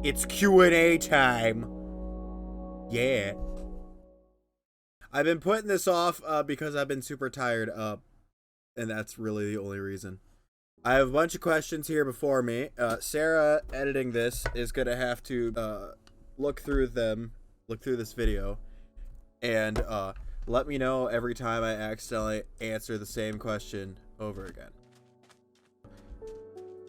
It's Q&A time. Yeah. I've been putting this off because I've been super tired, and that's really the only reason. I have a bunch of questions here before me. Sarah, editing this, is going to have to look through them, look through this video, and let me know every time I accidentally answer the same question over again.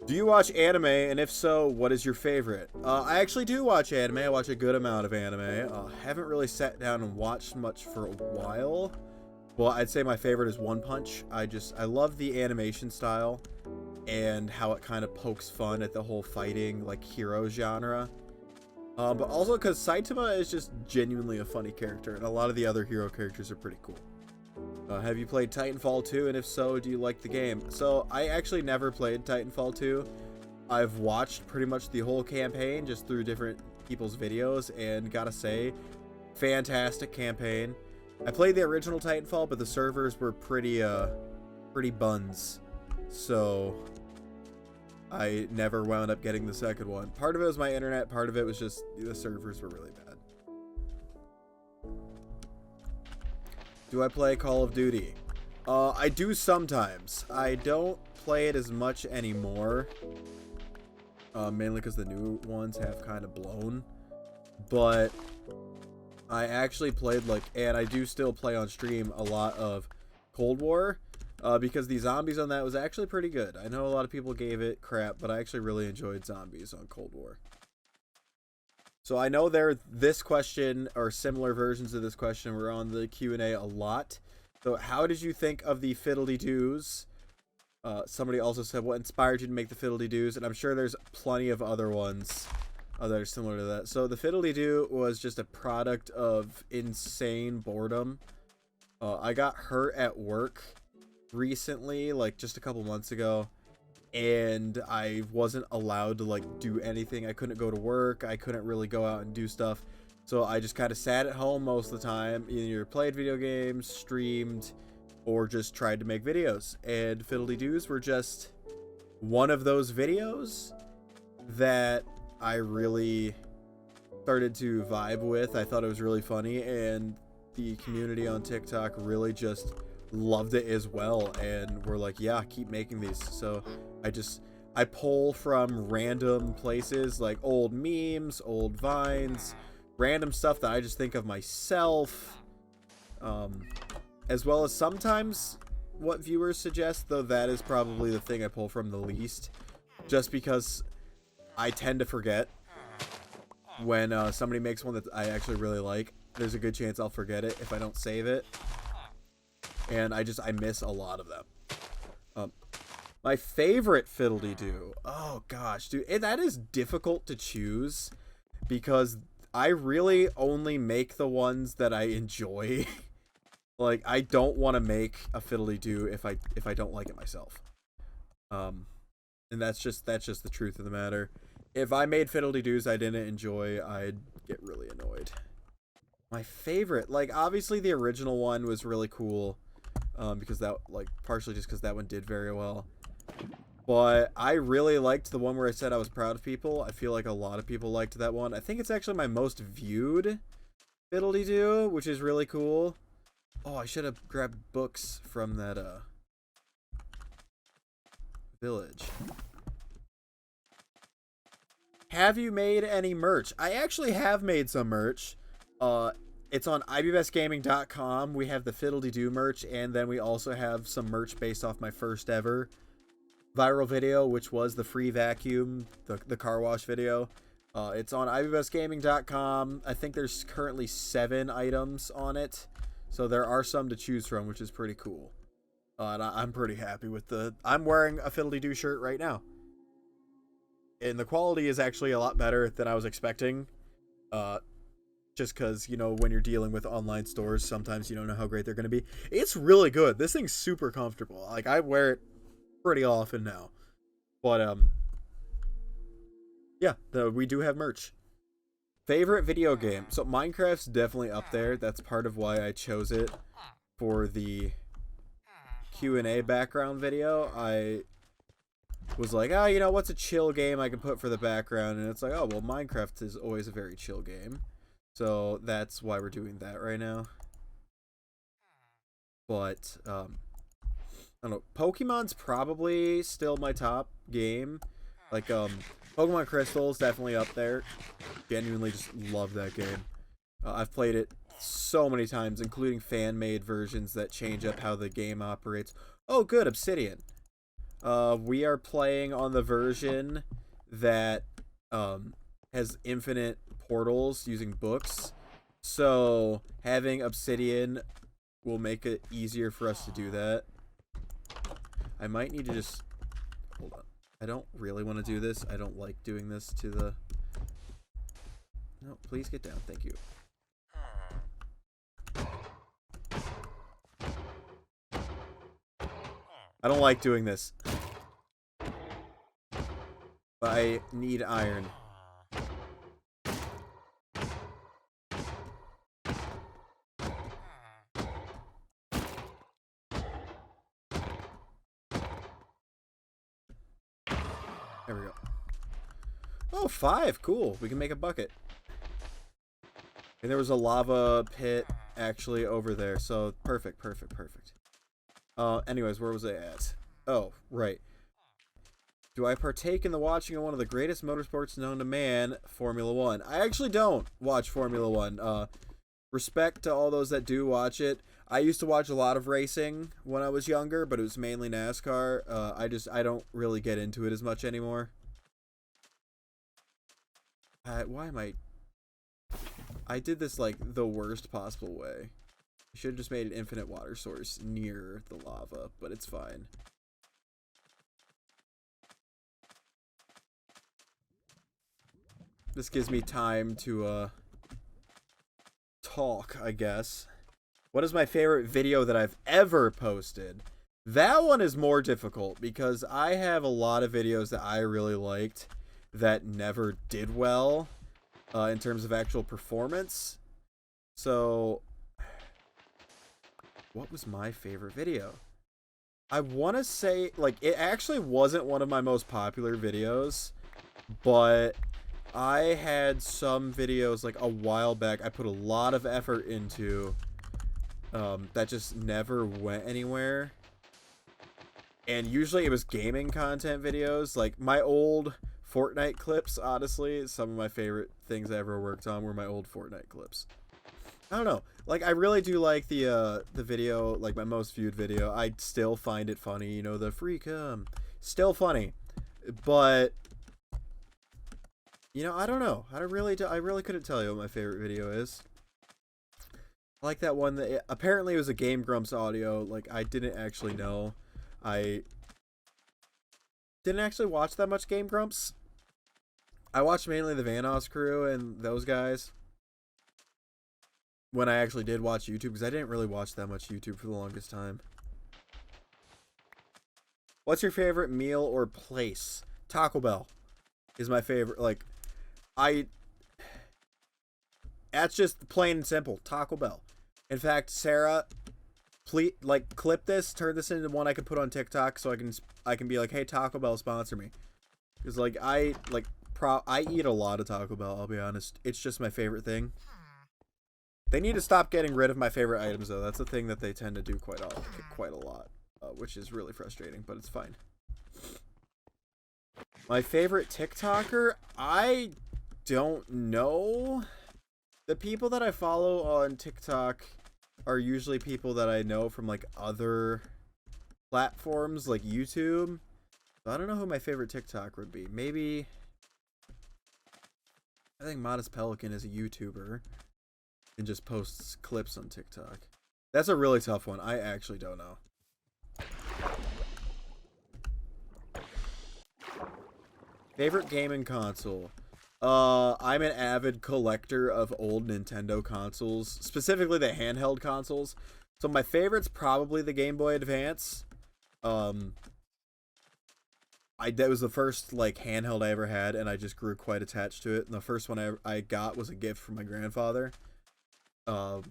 Do you watch anime, and if so, what is your favorite? I actually do watch anime. I watch a good amount of anime. Haven't really sat down and watched much for a while. Well, I'd say my favorite is One Punch. I love the animation style and how it kind of pokes fun at the whole fighting, like, hero genre. But also because Saitama is just genuinely a funny character, and a lot of the other hero characters are pretty cool. Have you played Titanfall 2, and if so, do you like the game? So, I actually never played Titanfall 2. I've watched pretty much the whole campaign just through different people's videos, and gotta say, fantastic campaign. I played the original Titanfall, but the servers were pretty buns. So, I never wound up getting the second one. Part of it was my internet, part of it was just the servers were really bad. Do I play Call of Duty? I do sometimes. I don't play it as much anymore. Mainly because the new ones have kind of blown. But I actually played, and I do still play on stream a lot of Cold War. Because the zombies on that was actually pretty good. I know a lot of people gave it crap, but I actually really enjoyed zombies on Cold War. So I know this question, or similar versions of this question, were on the Q&A a lot. So how did you think of the Fiddly-Doos? Somebody also said, what inspired you to make the Fiddly-Doos? And I'm sure there's plenty of other ones that are similar to that. So the Fiddly-Doo was just a product of insane boredom. I got hurt at work recently, like just a couple months ago. And I wasn't allowed to do anything. I couldn't go to work. I couldn't really go out and do stuff. So I just kind of sat at home most of the time, either played video games, streamed, or just tried to make videos. And Fiddly-Doos were just one of those videos that I really started to vibe with. I thought it was really funny, and the community on TikTok really just loved it as well, and we're like, yeah, keep making these. So I pull from random places, like old memes, old vines, random stuff that I just think of myself, as well as sometimes what viewers suggest, though that is probably the thing I pull from the least, just because I tend to forget when somebody makes one that I actually really like. There's a good chance I'll forget it if I don't save it, and I miss a lot of them. My favorite Fiddly-Doo. Oh gosh, dude, that is difficult to choose because I really only make the ones that I enjoy. Like, I don't want to make a Fiddly-Doo if I don't like it myself. And that's just the truth of the matter. If I made Fiddly-Doos I didn't enjoy, I'd get really annoyed. My favorite, obviously the original one was really cool, because that, partially just because that one did very well. But I really liked the one where I said I was proud of people. I feel like a lot of people liked that one. I think it's actually my most viewed Fiddly-Doo, which is really cool. Oh, I should have grabbed books from that village. Have you made any merch? I actually have made some merch. It's on ibestgaming.com. We have the Fiddly-Doo merch, and then we also have some merch based off my first ever viral video, which was the free vacuum, the car wash video. It's on ibestgaming.com. I think there's currently 7 items on it, so there are some to choose from, which is pretty cool. And I'm pretty happy with I'm wearing a Fiddly-Doo shirt right now, and the quality is actually a lot better than I was expecting. Just because, when you're dealing with online stores, sometimes you don't know how great they're going to be. It's really good. This thing's super comfortable. I wear it pretty often now. But, yeah, we do have merch. Favorite video game. So, Minecraft's definitely up there. That's part of why I chose it for the Q&A background video. was like, oh, you know, what's a chill game I can put for the background? And it's like, oh, well, Minecraft is always a very chill game. So that's why we're doing that right now. But, I don't know. Pokemon's probably still my top game. Like, Pokemon Crystal's definitely up there. Genuinely just love that game. I've played it so many times, including fan-made versions that change up how the game operates. Oh, good, Obsidian. We are playing on the version that has infinite portals using books. So having Obsidian will make it easier for us to do that. I might need to just... Hold on. I don't really want to do this. I don't like doing this to the... No, please get down. Thank you. I don't like doing this. But I need iron. There we go. Oh, 5. Cool. We can make a bucket. And there was a lava pit actually over there. So perfect, perfect, perfect. Anyways, where was I at? Oh, right. Do I partake in the watching of one of the greatest motorsports known to man, Formula 1? I actually don't watch Formula 1. Respect to all those that do watch it. I used to watch a lot of racing when I was younger, but it was mainly NASCAR. I don't really get into it as much anymore. Why am I did this like the worst possible way. I should have just made an infinite water source near the lava, but it's fine. This gives me time to talk, I guess. What is my favorite video that I've ever posted? That one is more difficult because I have a lot of videos that I really liked that never did well in terms of actual performance. So, what was my favorite video? I want to say, like, it actually wasn't one of my most popular videos, but I had some videos, like, a while back I put a lot of effort into that just never went anywhere. And usually it was gaming content videos. Like, my old Fortnite clips, honestly, some of my favorite things I ever worked on were my old Fortnite clips. I don't know. Like, I really do like the video, like, my most viewed video. I still find it funny, you know, the freakum. Still funny. But, you know, I don't know. I really couldn't tell you what my favorite video is. I like that one that apparently it was a Game Grumps audio. Like, I didn't actually know. I didn't actually watch that much Game Grumps. I watched mainly the Vanoss crew and those guys. When I actually did watch YouTube, because I didn't really watch that much YouTube for the longest time. What's your favorite meal or place? Taco Bell is my favorite. Like, that's just plain and simple. Taco Bell. In fact, Sarah, please, like, clip this, turn this into one I can put on TikTok so I can be like, hey, Taco Bell, sponsor me. Because, like, I eat a lot of Taco Bell, I'll be honest. It's just my favorite thing. They need to stop getting rid of my favorite items, though. That's a thing that they tend to do quite a lot, which is really frustrating, but it's fine. My favorite TikToker? I don't know. The people that I follow on TikTok are usually people that I know from, like, other platforms, like YouTube. I don't know who my favorite TikToker would be. Maybe... I think Modest Pelican is a YouTuber and just posts clips on TikTok. That's a really tough one. I actually don't know. Favorite gaming console? I'm an avid collector of old Nintendo consoles, specifically the handheld consoles. So my favorite's probably the Game Boy Advance. That was the first, like, handheld I ever had, and I just grew quite attached to it. And the first one I got was a gift from my grandfather. And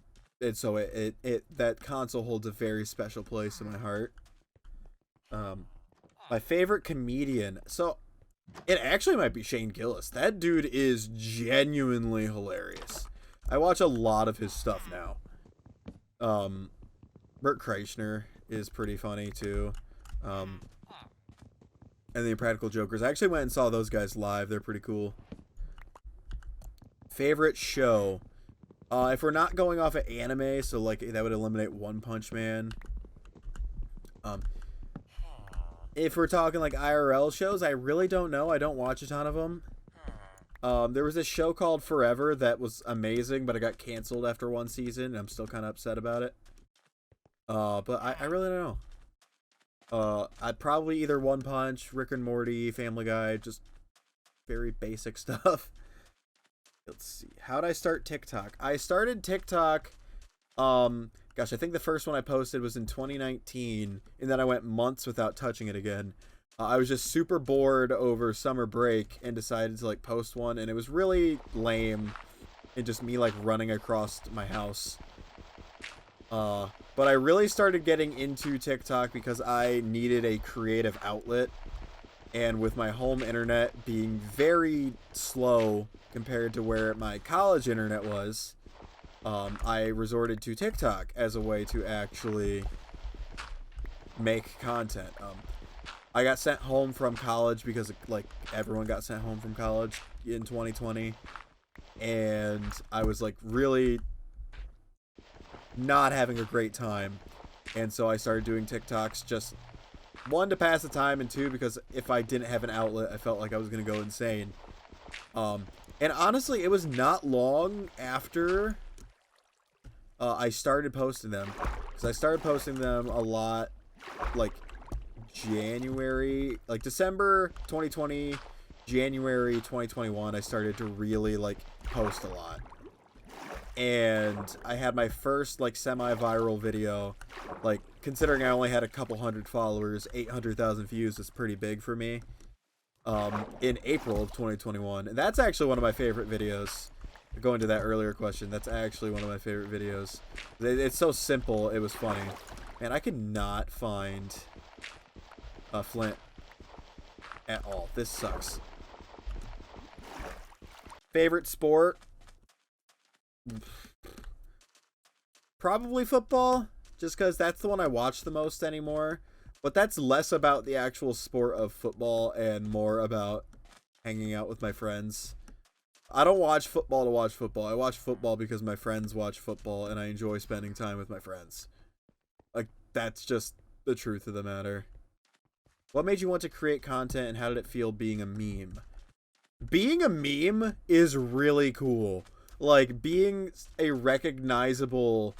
so that console holds a very special place in my heart. My favorite comedian. So, it actually might be Shane Gillis. That dude is genuinely hilarious. I watch a lot of his stuff now. Bert Kreischer is pretty funny too. And the Impractical Jokers. I actually went and saw those guys live. They're pretty cool. Favorite show. If we're not going off of anime, so like that would eliminate One Punch Man. If we're talking like IRL shows, I really don't know. I don't watch a ton of them. There was a show called Forever that was amazing, but it got canceled after one season, and I'm still kind of upset about it. But I really don't know. I'd probably either One Punch, Rick and Morty, Family Guy, just very basic stuff. Let's see. How'd I start TikTok? I started TikTok, gosh, I think the first one I posted was in 2019, and then I went months without touching it again. I was just super bored over summer break and decided to like post one, and it was really lame and just me like running across my house. But I really started getting into TikTok because I needed a creative outlet, and with my home internet being very slow compared to where my college internet was, I resorted to TikTok as a way to actually make content. I got sent home from college because like everyone got sent home from college in 2020, and I was like really not having a great time, and so I started doing TikToks, just one, to pass the time, and two, because if I didn't have an outlet I felt like I was gonna go insane. And honestly, it was not long after I started posting them, because I started posting them a lot like January, like December 2020, January 2021, I started to really like post a lot. And I had my first like semi-viral video, like considering I only had a couple hundred followers, 800,000 views is pretty big for me, in April of 2021. And that's actually one of my favorite videos. Going to that earlier question, that's actually one of my favorite videos. It's so simple, it was funny. Man, I could not find Flint at all. This sucks. Favorite sport? Probably football, just because that's the one I watch the most anymore. But that's less about the actual sport of football and more about hanging out with my friends. I don't watch football to watch football. I watch football because my friends watch football and I enjoy spending time with my friends. Like, that's just the truth of the matter. What made you want to create content, and how did it feel being a meme? Being a meme is really cool. Like, being a recognizable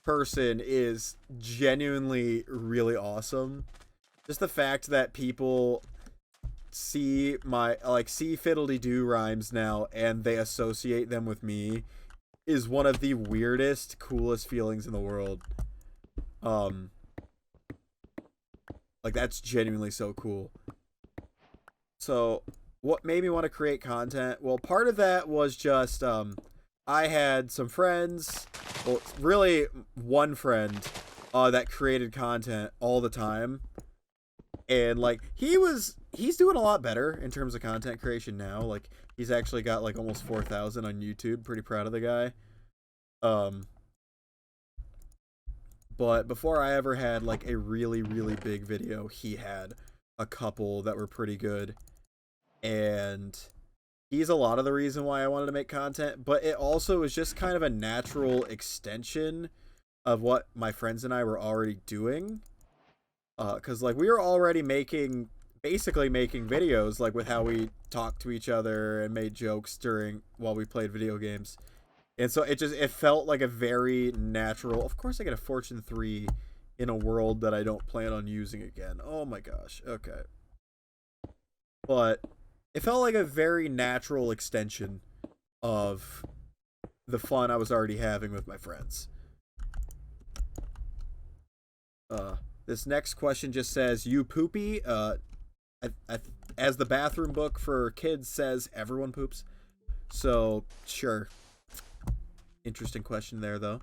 person is genuinely really awesome. Just the fact that people see my, like, see Fiddly-Doo rhymes now and they associate them with me is one of the weirdest, coolest feelings in the world. Like, that's genuinely so cool. So, what made me want to create content? Well, part of that was just, I had some friends, well, really one friend, that created content all the time. And, like, he's doing a lot better in terms of content creation now. Like, he's actually got, like, almost 4,000 on YouTube. Pretty proud of the guy. But before I ever had, like, a really, really big video, he had a couple that were pretty good. And he's a lot of the reason why I wanted to make content, but it also is just kind of a natural extension of what my friends and I were already doing. Because, like, we were already basically making videos, like, with how we talked to each other and made jokes while we played video games. And so it felt like a very natural. Of course I get a Fortune 3 in a world that I don't plan on using again. Oh my gosh. Okay. But it felt like a very natural extension of the fun I was already having with my friends. This next question just says, you poopy? As the bathroom book for kids says, everyone poops. So, sure. Interesting question there, though.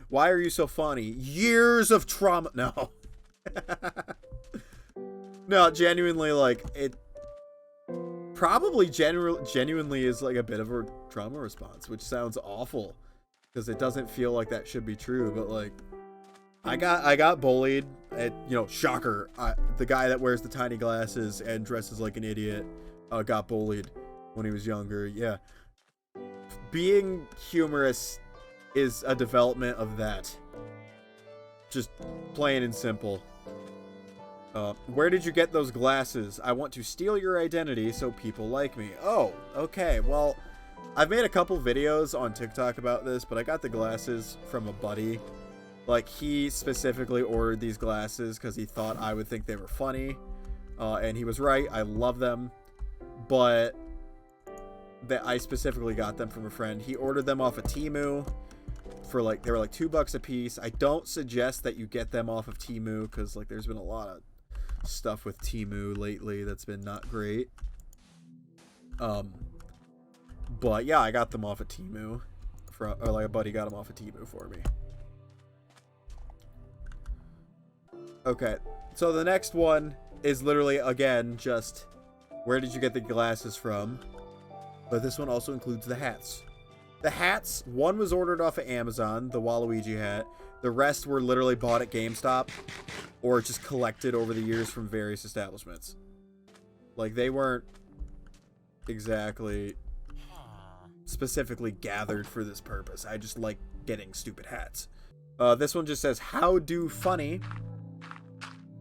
Why are you so funny? Years of trauma. No. No, genuinely, like, it probably genuinely is like a bit of a trauma response, which sounds awful because it doesn't feel like that should be true. But like, I got bullied. Shocker. The guy that wears the tiny glasses and dresses like an idiot got bullied when he was younger. Yeah, being humorous is a development of that. Just plain and simple. Where did you get those glasses? I want to steal your identity so people like me. Oh, okay. Well, I've made a couple videos on TikTok about this, but I got the glasses from a buddy. Like, he specifically ordered these glasses because he thought I would think they were funny. And he was right. I love them. But I specifically got them from a friend. He ordered them off of Temu. They were like $2 a piece. I don't suggest that you get them off of Temu because like there's been a lot of stuff with Temu lately that's been not great. But yeah, I got them off of Temu, or like a buddy got them off of Temu for me. Okay, so the next one is literally again just where did you get the glasses from? But this one also includes the hats. The hats, one was ordered off of Amazon, the Waluigi hat. The rest were literally bought at GameStop or just collected over the years from various establishments. Like, they weren't exactly specifically gathered for this purpose. I just like getting stupid hats. This one just says, how do funny?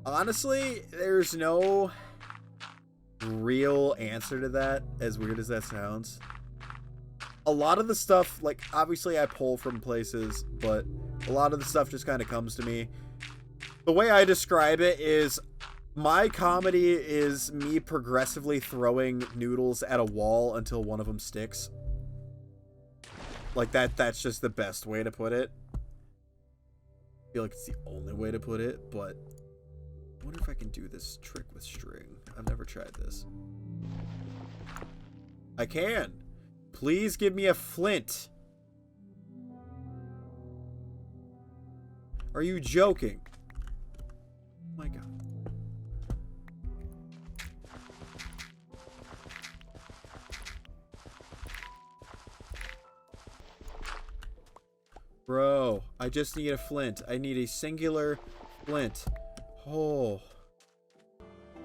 Honestly, there's no real answer to that, as weird as that sounds. A lot of the stuff, like, obviously I pull from places, but a lot of the stuff just kind of comes to me. The way I describe it is my comedy is me progressively throwing noodles at a wall until one of them sticks. Like, that's just the best way to put it. I feel like it's the only way to put it, but I wonder if I can do this trick with string. I've never tried this. I can! Please give me a flint. Are you joking? Oh my god. Bro, I just need a flint. I need a singular flint. Oh.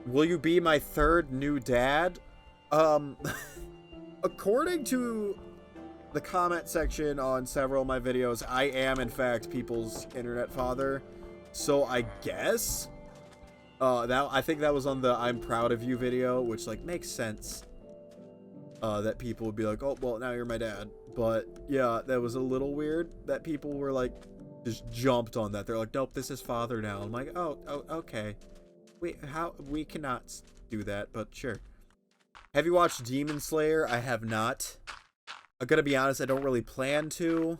Will you be my third new dad? According to the comment section on several of my videos, I am, in fact, people's internet father. So I guess I think that was on the I'm proud of you video, which like makes sense. That people would be like, oh, well, now you're my dad. But yeah, that was a little weird that people were like, just jumped on that. They're like, nope, this is father now. I'm like, oh, okay. We cannot do that, but sure. Have you watched Demon Slayer? I have not. I'm gonna be honest, I don't really plan to.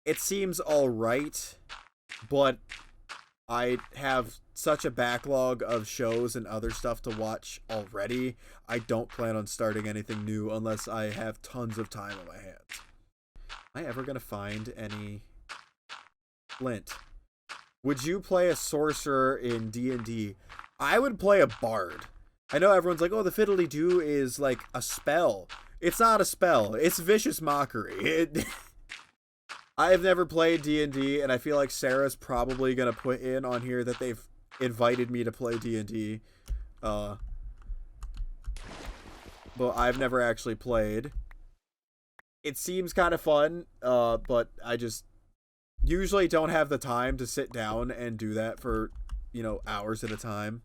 It seems alright, but I have such a backlog of shows and other stuff to watch already. I don't plan on starting anything new unless I have tons of time on my hands. Am I ever gonna find any flint? Would you play a sorcerer in D&D? I would play a bard. I know everyone's like, oh, the fiddly-doo is like a spell. It's not a spell. It's vicious mockery. I have never played D&D, and I feel like Sarah's probably going to put in on here that they've invited me to play D&D. But I've never actually played. It seems kind of fun, but I just usually don't have the time to sit down and do that for, hours at a time.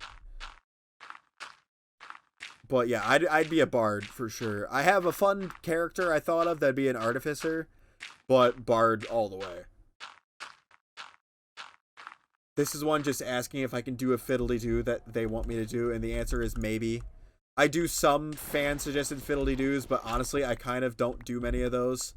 But yeah, I'd be a bard for sure. I have a fun character I thought of that'd be an artificer, but bard all the way. This is one just asking if I can do a fiddly-doo that they want me to do, and the answer is maybe. I do some fan-suggested fiddly-doos, but honestly, I kind of don't do many of those.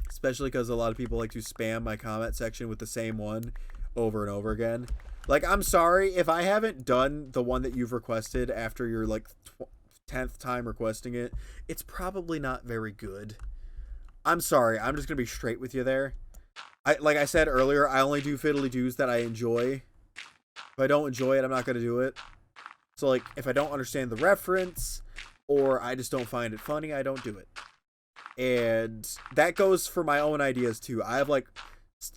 Especially because a lot of people like to spam my comment section with the same one over and over again. Like, I'm sorry, if I haven't done the one that you've requested after your, like, 10th time requesting it, it's probably not very good. I'm sorry, I'm just gonna be straight with you there. Like I said earlier, I only do fiddly-doos that I enjoy. If I don't enjoy it, I'm not going to do it. So, like, if I don't understand the reference or I just don't find it funny, I don't do it. And that goes for my own ideas, too. I have, like,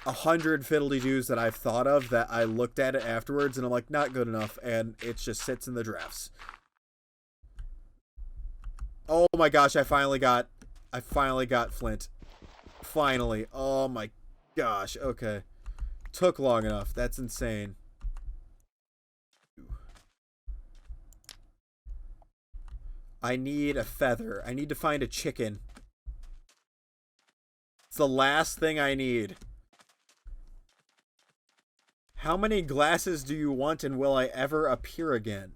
100 fiddly-doos that I've thought of that I looked at it afterwards and I'm like, not good enough, and it just sits in the drafts. Oh my gosh, I finally got Flint. Finally. Oh my gosh. Okay. Took long enough. That's insane. I need a feather. I need to find a chicken. It's the last thing I need. How many glasses do you want, and will I ever appear again?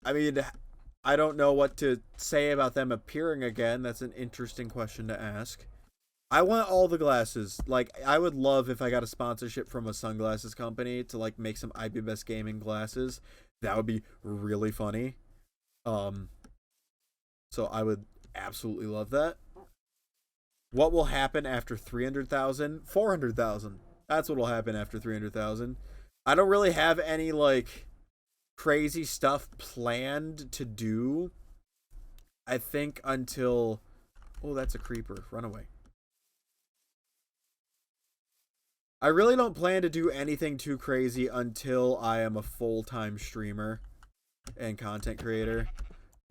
I mean, I don't know what to say about them appearing again. That's an interesting question to ask. I want all the glasses. Like, I would love if I got a sponsorship from a sunglasses company to, like, make some IBBest Gaming glasses. That would be really funny. So I would absolutely love that. What will happen after 300,000? 400,000. That's what will happen after 300,000. I don't really have any, like, crazy stuff planned to do. I think until... Oh, that's a creeper. Run away. I really don't plan to do anything too crazy until I am a full-time streamer and content creator.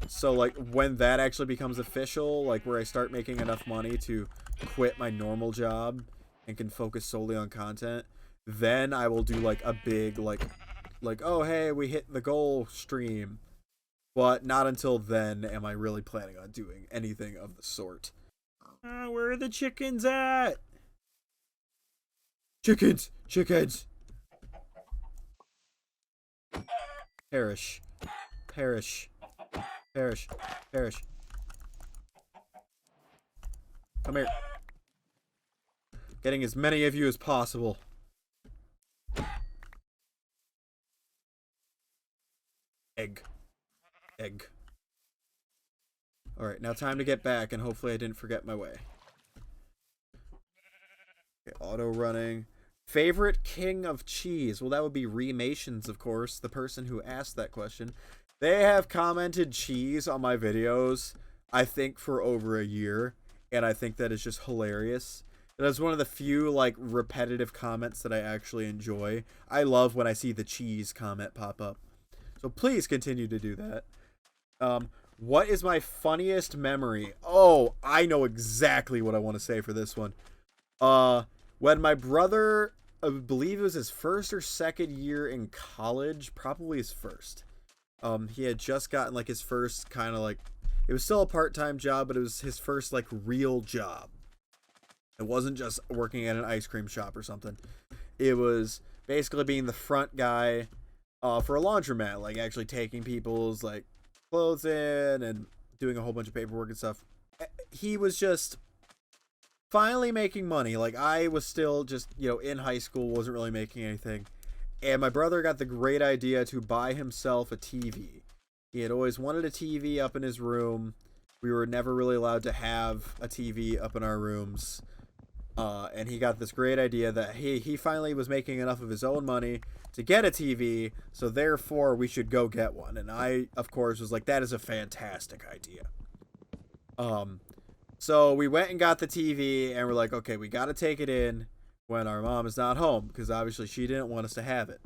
So, like, when that actually becomes official, like, where I start making enough money to quit my normal job and can focus solely on content, then I will do, like, a big, like, oh, hey, we hit the goal stream. But not until then am I really planning on doing anything of the sort. Where are the chickens at? Chickens! Chickens! Perish. Perish. Perish. Perish. Come here. Getting as many of you as possible. Egg. Egg. Alright, now time to get back, and hopefully I didn't forget my way. Okay, auto running. Favorite king of cheese? Well, that would be Remations, of course, the person who asked that question. They have commented cheese on my videos, I think, for over a year, and I think that is just hilarious. That is one of the few, like, repetitive comments that I actually enjoy. I love when I see the cheese comment pop up. So please continue to do that. What is my funniest memory? Oh, I know exactly what I want to say for this one. When my brother, I believe it was his first or second year in college, probably his first. He had just gotten, like, his first kind of, like, it was still a part-time job, but it was his first, like, real job. It wasn't just working at an ice cream shop or something. It was basically being the front guy for a laundromat, like, actually taking people's, like, clothes in and doing a whole bunch of paperwork and stuff. He was just finally making money. Like, I was still just, you know, in high school, wasn't really making anything. And my brother got the great idea to buy himself a TV. He had always wanted a TV up in his room. We were never really allowed to have a TV up in our rooms. And he got this great idea that he finally was making enough of his own money to get a TV, so therefore we should go get one. And I, of course, was like, that is a fantastic idea. So we went and got the TV, and we're like, okay, we got to take it in when our mom is not home, because obviously she didn't want us to have it.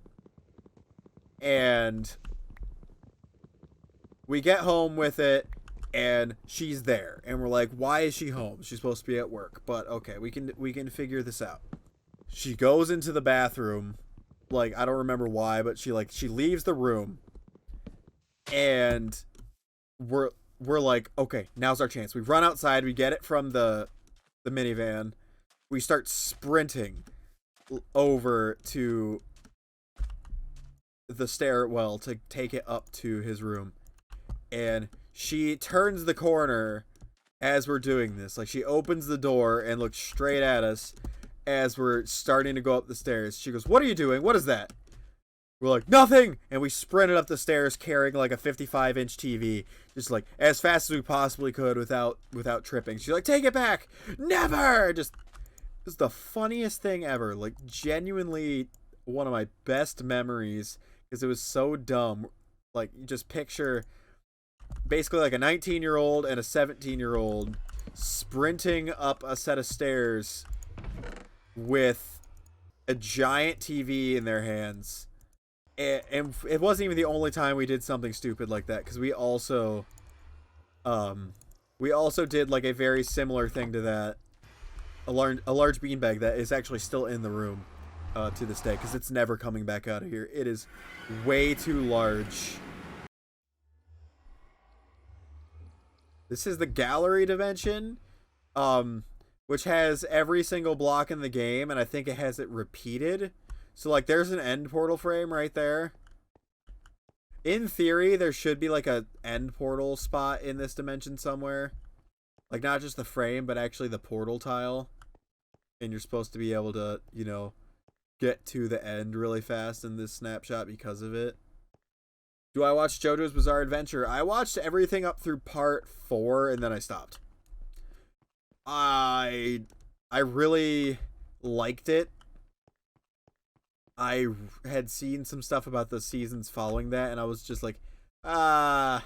And we get home with it, and she's there, and we're like, why is she home? She's supposed to be at work. But okay, we can figure this out. She goes into the bathroom, like, I don't remember why, but she leaves the room, and we're like, okay, now's our chance. We run outside, we get it from the minivan, we start sprinting over to the stairwell to take it up to his room, and she turns the corner as we're doing this. Like, she opens the door and looks straight at us as we're starting to go up the stairs. She goes, what are you doing? What is that? We're like, nothing! And we sprinted up the stairs carrying, like, a 55-inch TV, just, like, as fast as we possibly could without tripping. She's like, take it back! Never! Just, it was the funniest thing ever. Like, genuinely one of my best memories because it was so dumb. Like, you just picture basically like a 19-year-old and a 17-year-old sprinting up a set of stairs with a giant TV in their hands. And it wasn't even the only time we did something stupid like that, because we also did like a very similar thing to that. A large beanbag that is actually still in the room to this day, because it's never coming back out of here. It is way too large. This is the gallery dimension, which has every single block in the game, and I think it has it repeated. So, like, there's an end portal frame right there. In theory, there should be, like, a end portal spot in this dimension somewhere. Like, not just the frame, but actually the portal tile. And you're supposed to be able to, you know, get to the end really fast in this snapshot because of it. Do I watch JoJo's Bizarre Adventure? I watched everything up through part 4, and then I stopped. I really liked it. I had seen some stuff about the seasons following that, and I was just like, like,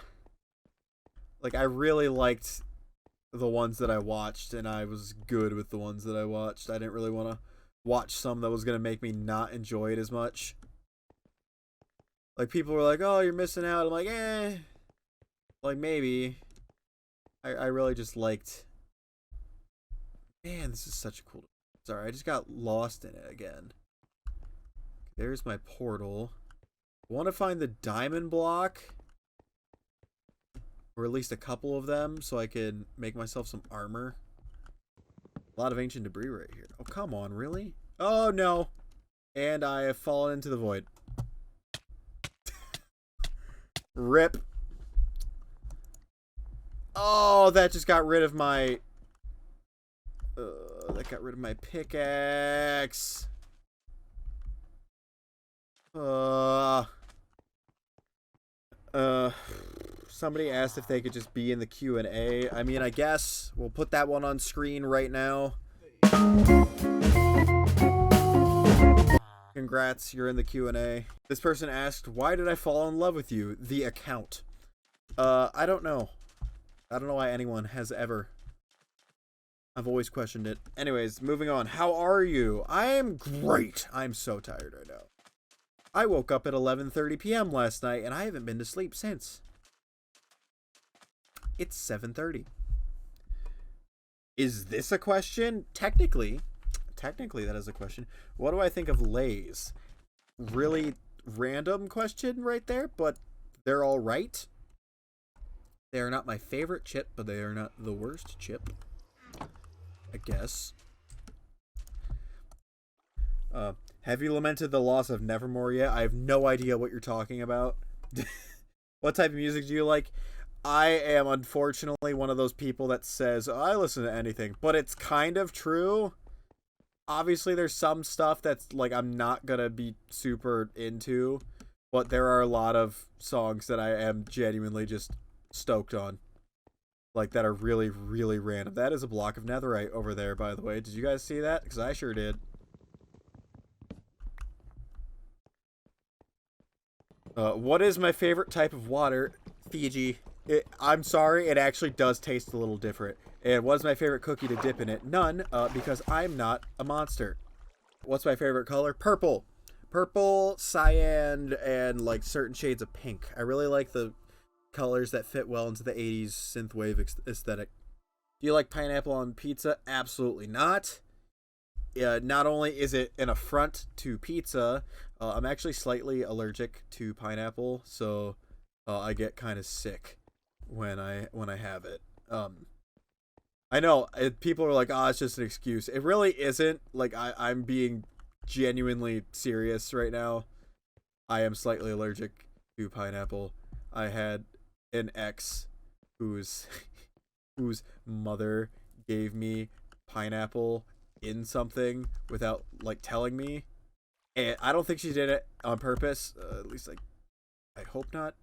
I really liked the ones that I watched, and I was good with the ones that I watched. I didn't really want to watch some that was going to make me not enjoy it as much. Like, people were like, oh, you're missing out. I'm like, eh. Like, maybe. I really just liked... Man, this is such a cool... Sorry, I just got lost in it again. There's my portal. I want to find the diamond block. Or at least a couple of them, so I can make myself some armor. A lot of ancient debris right here. Oh, come on, really? Oh, no. And I have fallen into the void. Rip. Oh, that just got rid of my... that got rid of my pickaxe. Somebody asked if they could just be in the Q&A. I mean, I guess we'll put that one on screen right now. Congrats, you're in the Q&A. This person asked, why did I fall in love with you? The account. I don't know. I don't know why anyone has ever. I've always questioned it. Anyways, moving on. How are you? I am great. I'm so tired right now. I woke up at 11:30 p.m. last night, and I haven't been to sleep since. It's 7:30. Is this a question? Technically that is a question. What do I think of Lay's? Really random question right there, but they're all right. They are not my favorite chip, but they are not the worst chip, I guess. Have you lamented the loss of Nevermore yet? I have no idea what you're talking about. What type of music do you like? I am unfortunately one of those people that says, oh, I listen to anything, but it's kind of true. Obviously, there's some stuff that's, like, I'm not gonna be super into, but there are a lot of songs that I am genuinely just stoked on. Like, that are really, really random. That is a block of netherite over there, by the way. Did you guys see that? Because I sure did. What is my favorite type of water? Fiji. I'm sorry, it actually does taste a little different. And what's my favorite cookie to dip in it? None, because I'm not a monster. What's my favorite color? Purple. Purple, cyan, and like certain shades of pink. I really like the colors that fit well into the 80s synthwave aesthetic. Do you like pineapple on pizza? Absolutely not. Not only is it an affront to pizza, I'm actually slightly allergic to pineapple, so I get kind of sick when I have it. I know people are like, "Oh, it's just an excuse." It really isn't. Like, I'm being genuinely serious right now. I am slightly allergic to pineapple. I had an ex whose mother gave me pineapple in something without, like, telling me, and I don't think she did it on purpose. At least, like, I hope not.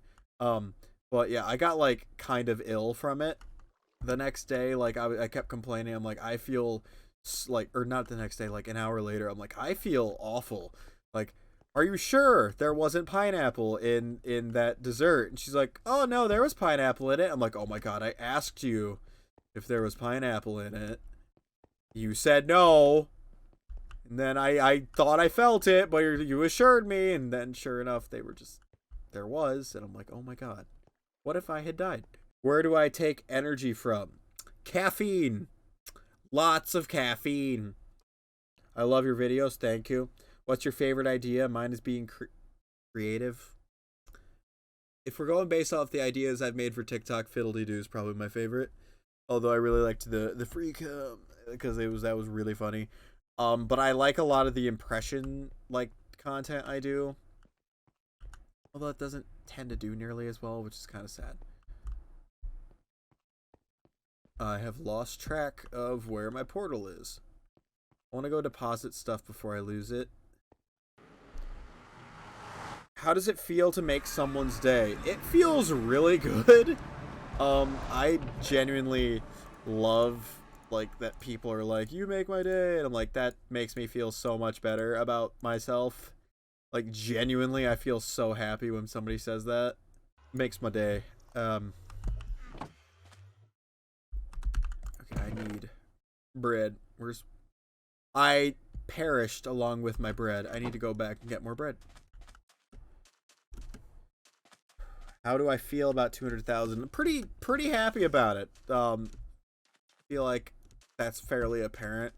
But yeah, I got, like, kind of ill from it the next day. Like, I kept complaining. I'm like, I feel like, or not the next day, like an hour later, I'm like, I feel awful. Like, are you sure there wasn't pineapple in that dessert? And she's like, oh no, there was pineapple in it. I'm like, oh my god, I asked you if there was pineapple in it. You said no. And then I thought I felt it, but you assured me. And then sure enough, there was. And I'm like, oh my god, what if I had died? Where do I take energy from? Caffeine. Lots of caffeine. I love your videos. Thank you. What's your favorite idea? Mine is being creative. If we're going based off the ideas I've made for TikTok, Fiddly-Doo is probably my favorite. Although I really liked the freak because that was really funny. But I like a lot of the impression like content I do. Although it doesn't tend to do nearly as well, which is kind of sad. I have lost track of where my portal is. I want to go deposit stuff before I lose it. How does it feel to make someone's day? It feels really good. I genuinely love like that people are like, you make my day, and I'm like, that makes me feel so much better about myself. Like genuinely, I feel so happy when somebody says that. Makes my day. Okay, I need bread. I perished along with my bread. I need to go back and get more bread. How do I feel about 200,000? Pretty happy about it. Feel like that's fairly apparent.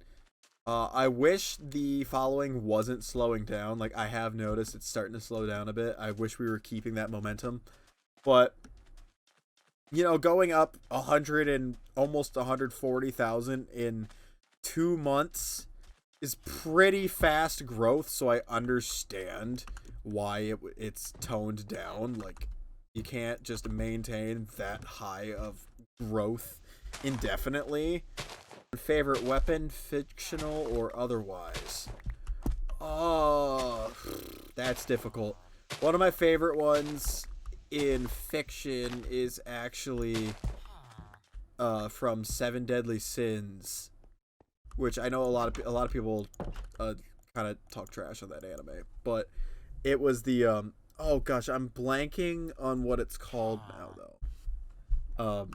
I wish the following wasn't slowing down. Like, I have noticed it's starting to slow down a bit. I wish we were keeping that momentum. But, you know, going up 100 and almost 140,000 in 2 months is pretty fast growth, so I understand why it's toned down. Like, you can't just maintain that high of growth indefinitely. Favorite weapon, fictional or otherwise? Oh, that's difficult. One of my favorite ones in fiction is actually from Seven Deadly Sins, which I know a lot of people kind of talk trash on that anime, but it was the oh gosh, I'm blanking on what it's called now though.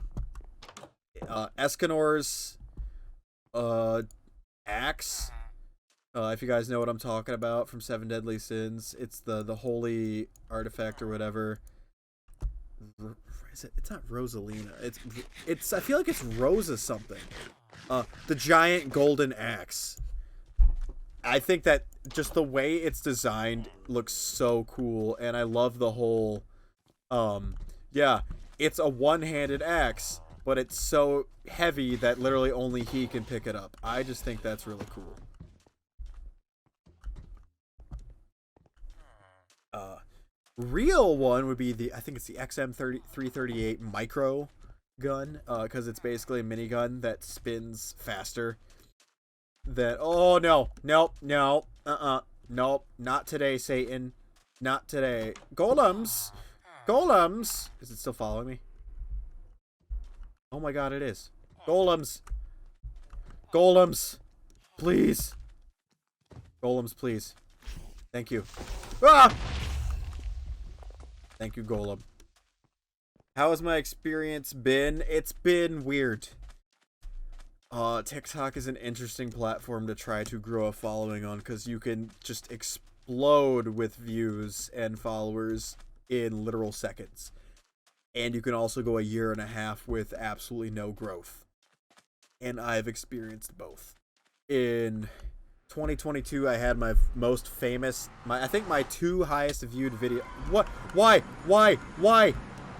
Escanor's axe. If you guys know what I'm talking about from Seven Deadly Sins, it's the holy artifact or whatever. It's not Rosalina. It's I feel like it's Rosa something. The giant golden axe. I think that just the way it's designed looks so cool, and I love the whole yeah, it's a one-handed axe, but it's so heavy that literally only he can pick it up. I just think that's really cool. Real one would be I think it's the XM338 micro gun, because it's basically a minigun that spins faster. Oh no, nope, nope, not today, Satan, not today. Golems, is it still following me? Oh my god, it is. Golems, please, please, thank you. Ah! Thank you, Golem. How has my experience been? It's been weird. TikTok is an interesting platform to try to grow a following on, because you can just explode with views and followers in literal seconds. And you can also go a year and a half with absolutely no growth. And I've experienced both. In 2022, I had my most famous, I think my 2 highest viewed video. What? Why?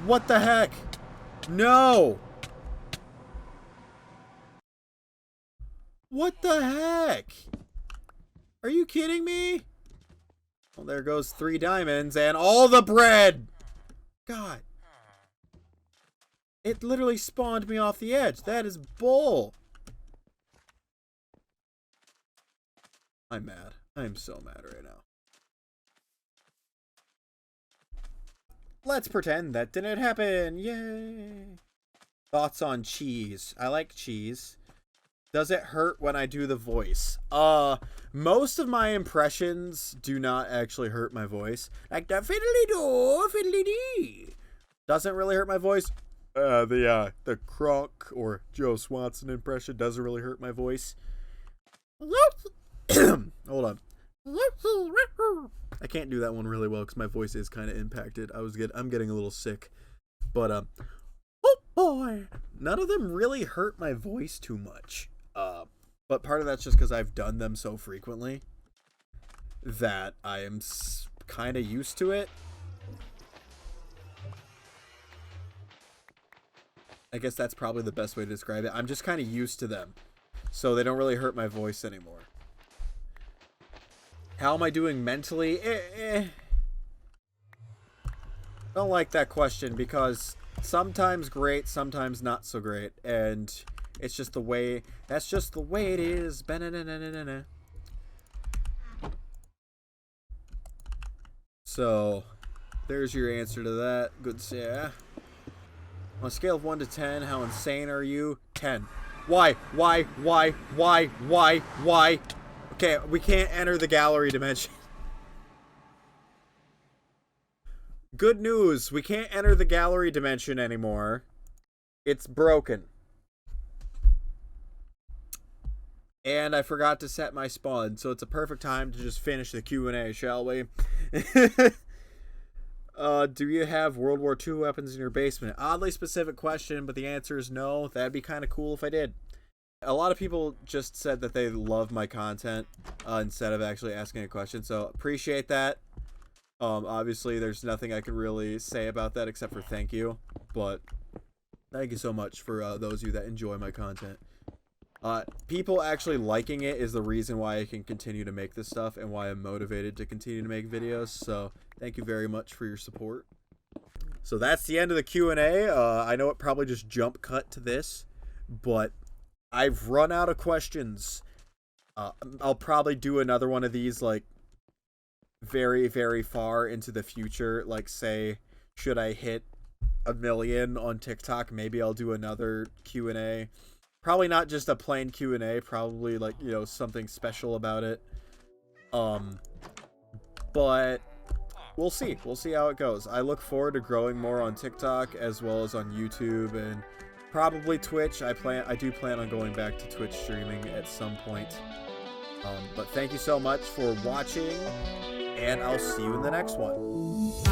What the heck? No! What the heck? Are you kidding me? Well, there goes 3 diamonds and all the bread! God. It literally spawned me off the edge. That is bull. I'm mad. I'm so mad right now. Let's pretend that didn't happen. Yay. Thoughts on cheese. I like cheese. Does it hurt when I do the voice? Most of my impressions do not actually hurt my voice. Like the fiddly-do, fiddly-dee. Doesn't really hurt my voice. The Kronk or Joe Swanson impression doesn't really hurt my voice. Hold on. I can't do that one really well because my voice is kind of impacted. I'm getting a little sick. But, oh boy. None of them really hurt my voice too much. But part of that's just because I've done them so frequently that I am kind of used to it. I guess that's probably the best way to describe it. I'm just kind of used to them, so they don't really hurt my voice anymore. How am I doing mentally? Don't like that question because sometimes great, sometimes not so great, and it's just the way. That's just the way it is. So, there's your answer to that. Good, yeah. On a scale of 1 to 10, how insane are you? 10. Why? Okay, we can't enter the gallery dimension. Good news, we can't enter the gallery dimension anymore. It's broken. And I forgot to set my spawn, so it's a perfect time to just finish the Q&A, shall we? Do you have World War II weapons in your basement? Oddly specific question, but the answer is no. That'd be kind of cool if I did. A lot of people just said that they love my content instead of actually asking a question, so appreciate that. Obviously, there's nothing I can really say about that except for thank you, but thank you so much for those of you that enjoy my content. People actually liking it is the reason why I can continue to make this stuff and why I'm motivated to continue to make videos, so thank you very much for your support. So that's the end of the Q&A. I know it probably just jump cut to this, but I've run out of questions. I'll probably do another one of these, like, very, very far into the future. Like, say, should I hit 1 million on TikTok, maybe I'll do another Q&A. Probably not just a plain Q&A, probably, like, you know, something special about it. But we'll see. We'll see how it goes. I look forward to growing more on TikTok as well as on YouTube and probably Twitch. I do plan on going back to Twitch streaming at some point. But thank you so much for watching, and I'll see you in the next one.